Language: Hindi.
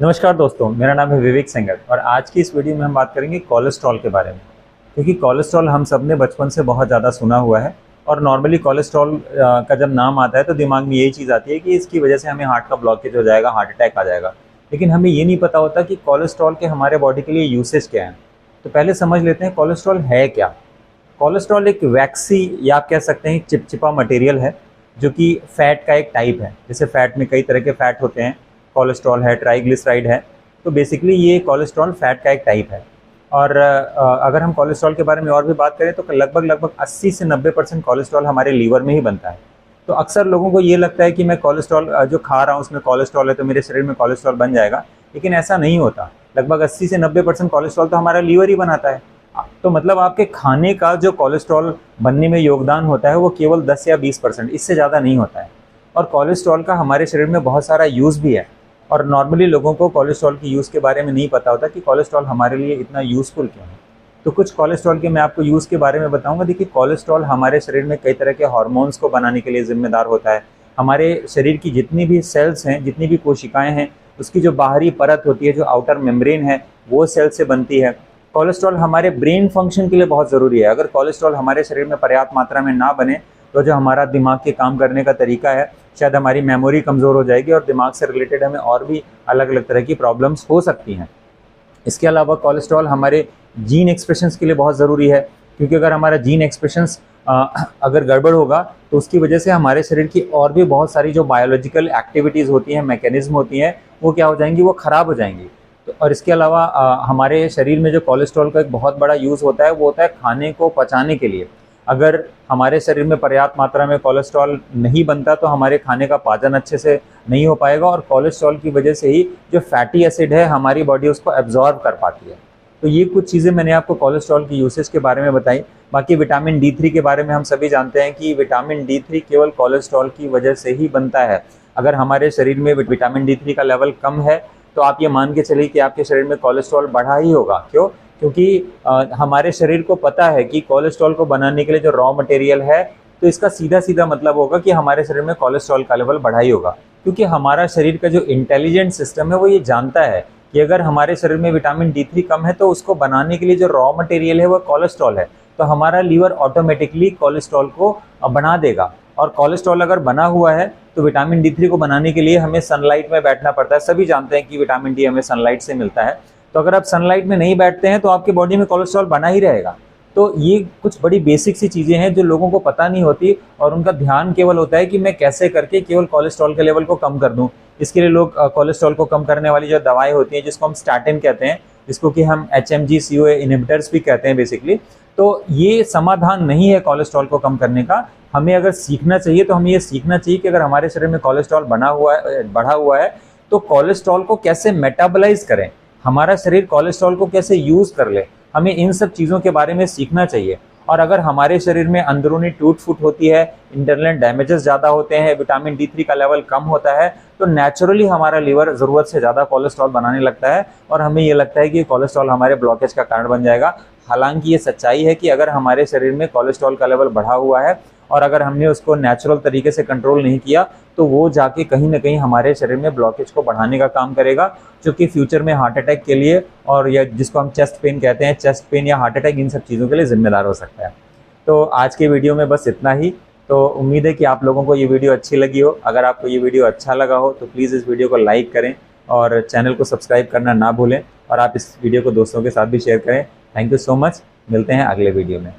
नमस्कार दोस्तों, मेरा नाम है विवेक सेंगर और आज की इस वीडियो में हम बात करेंगे कोलेस्ट्रॉल के बारे में। क्योंकि कोलेस्ट्रॉल हम सब ने बचपन से बहुत ज़्यादा सुना हुआ है और नॉर्मली कोलेस्ट्रॉल का जब नाम आता है तो दिमाग में यही चीज़ आती है कि इसकी वजह से हमें हार्ट का ब्लॉकेज हो जाएगा, हार्ट अटैक आ जाएगा। लेकिन हमें ये नहीं पता होता कि कोलेस्ट्रॉल के हमारे बॉडी के लिए यूसेज क्या हैं। तो पहले समझ लेते हैं कोलेस्ट्रॉल है क्या। कोलेस्ट्रॉल एक वैक्सी या आप कह सकते हैं चिपचिपा मटेरियल है जो कि फैट का एक टाइप है। जैसे फैट में कई तरह के फैट होते हैं, कोलेस्ट्रॉल है, ट्राइग्लिसराइड है। तो बेसिकली ये कोलेस्ट्रॉल फैट का एक टाइप है। और अगर हम कोलेस्ट्रॉल के बारे में और भी बात करें तो लगभग 80 से 90% कोलेस्ट्रॉल हमारे लीवर में ही बनता है। तो अक्सर लोगों को ये लगता है कि मैं कोलेस्ट्रॉल जो खा रहा हूँ उसमें कोलेस्ट्रॉल है तो मेरे शरीर में कोलेस्ट्रॉल बन जाएगा, लेकिन ऐसा नहीं होता। लगभग 80 से 90% कोलेस्ट्रॉल तो हमारा लीवर ही बनाता है। तो मतलब आपके खाने का जो कोलेस्ट्रॉल बनने में योगदान होता है वो केवल 10 या 20%, इससे ज़्यादा नहीं होता है। और कोलेस्ट्रॉल का हमारे शरीर में बहुत सारा यूज़ भी है और नॉर्मली लोगों को कोलेस्ट्रॉल की यूज़ के बारे में नहीं पता होता कि कोलेस्ट्रॉल हमारे लिए इतना यूज़फुल क्यों है। तो कुछ कोलेस्ट्रॉल के मैं आपको यूज़ के बारे में बताऊंगा। देखिए, कोलेस्ट्रॉल हमारे शरीर में कई तरह के हार्मोन्स को बनाने के लिए जिम्मेदार होता है। हमारे शरीर की जितनी भी सेल्स हैं, जितनी भी कोशिकाएँ हैं, उसकी जो बाहरी परत होती है, जो आउटर मेम्ब्रेन है, वो सेल से बनती है। कोलेस्ट्रॉल हमारे ब्रेन फंक्शन के लिए बहुत ज़रूरी है। अगर कोलेस्ट्रॉल हमारे शरीर में पर्याप्त मात्रा में ना बने तो जो हमारा दिमाग के काम करने का तरीका है, शायद हमारी मेमोरी कमज़ोर हो जाएगी और दिमाग से रिलेटेड हमें और भी अलग अलग तरह की प्रॉब्लम्स हो सकती हैं। इसके अलावा कोलेस्ट्रॉल हमारे जीन एक्सप्रेशंस के लिए बहुत ज़रूरी है, क्योंकि अगर हमारा जीन एक्सप्रेशंस अगर गड़बड़ होगा तो उसकी वजह से हमारे शरीर की और भी बहुत सारी जो बायोलॉजिकल एक्टिविटीज़ होती हैं, मैकेनिज्म होती हैं, वो क्या हो जाएंगी, वो ख़राब हो जाएंगी। तो और इसके अलावा हमारे शरीर में जो कोलेस्ट्रॉल का एक बहुत बड़ा यूज़ होता है वो होता है खाने को पचाने के लिए। अगर हमारे शरीर में पर्याप्त मात्रा में कोलेस्ट्रॉल नहीं बनता तो हमारे खाने का पाचन अच्छे से नहीं हो पाएगा और कोलेस्ट्रॉल की वजह से ही जो फैटी एसिड है हमारी बॉडी उसको एब्जॉर्ब कर पाती है। तो ये कुछ चीज़ें मैंने आपको कोलेस्ट्रॉल की यूसेज के बारे में बताई। बाकी विटामिन D3 के बारे में हम सभी जानते हैं कि विटामिन D3 केवल कोलेस्ट्रॉल की वजह से ही बनता है। अगर हमारे शरीर में विटामिन D3 का लेवल कम है तो आप ये मान के चलिए कि आपके शरीर में कोलेस्ट्रॉल बढ़ा ही होगा। क्यों? क्योंकि हमारे शरीर को पता है कि कोलेस्ट्रॉल को बनाने के लिए जो रॉ मटेरियल है, तो इसका सीधा सीधा मतलब होगा कि हमारे शरीर में कोलेस्ट्रॉल का लेवल बढ़ा ही होगा। क्योंकि हमारा शरीर का जो इंटेलिजेंट सिस्टम है वो ये जानता है कि अगर हमारे शरीर में विटामिन D3 कम है तो उसको बनाने के लिए जो रॉ मटेरियल है वो कोलेस्ट्रॉल है। तो हमारा लीवर ऑटोमेटिकली कोलेस्ट्रॉल को बना देगा। और कोलेस्ट्रॉल अगर बना हुआ है तो विटामिन D3 को बनाने के लिए हमें सनलाइट में बैठना पड़ता है। सभी जानते हैं कि विटामिन D हमें सनलाइट से मिलता है। तो अगर आप सनलाइट में नहीं बैठते हैं तो आपकी बॉडी में कोलेस्ट्रॉल बना ही रहेगा। तो ये कुछ बड़ी बेसिक सी चीज़ें हैं जो लोगों को पता नहीं होती और उनका ध्यान केवल होता है कि मैं कैसे करके केवल कोलेस्ट्रॉल के लेवल को कम कर दूं। इसके लिए लोग कोलेस्ट्रॉल को कम करने वाली जो दवाएं होती हैं, जिसको हम स्टैटिन कहते हैं, जिसको कि हम HMG-CoA इनहिबिटर्स भी कहते हैं बेसिकली, तो ये समाधान नहीं है कोलेस्ट्रॉल को कम करने का। हमें अगर सीखना चाहिए तो हमें ये सीखना चाहिए कि अगर हमारे शरीर में कोलेस्ट्रॉल बढ़ा हुआ है तो कोलेस्ट्रॉल को कैसे मेटाबोलाइज करें, हमारा शरीर कोलेस्ट्रॉल को कैसे यूज़ कर ले, हमें इन सब चीज़ों के बारे में सीखना चाहिए। और अगर हमारे शरीर में अंदरूनी टूट फूट होती है, इंटरनल डैमेजेस ज़्यादा होते हैं, विटामिन D3 का लेवल कम होता है, तो नेचुरली हमारा लीवर ज़रूरत से ज़्यादा कोलेस्ट्रॉल बनाने लगता है और हमें ये लगता है कि कोलेस्ट्रॉल हमारे ब्लॉकेज का कारण बन जाएगा। हालांकि ये सच्चाई है कि अगर हमारे शरीर में कोलेस्ट्रॉल का लेवल बढ़ा हुआ है और अगर हमने उसको नेचुरल तरीके से कंट्रोल नहीं किया तो वो जाके कहीं ना कहीं हमारे शरीर में ब्लॉकेज को बढ़ाने का काम करेगा, जो कि फ्यूचर में हार्ट अटैक के लिए और या जिसको हम चेस्ट पेन कहते हैं, चेस्ट पेन या हार्ट अटैक, इन सब चीज़ों के लिए जिम्मेदार हो सकता है। तो आज के वीडियो में बस इतना ही। तो उम्मीद है कि आप लोगों को ये वीडियो अच्छी लगी हो। अगर आपको ये वीडियो अच्छा लगा हो तो प्लीज़ इस वीडियो को लाइक करें और चैनल को सब्सक्राइब करना ना भूलें और आप इस वीडियो को दोस्तों के साथ भी शेयर करें। Thank you so much. मिलते हैं अगले वीडियो में।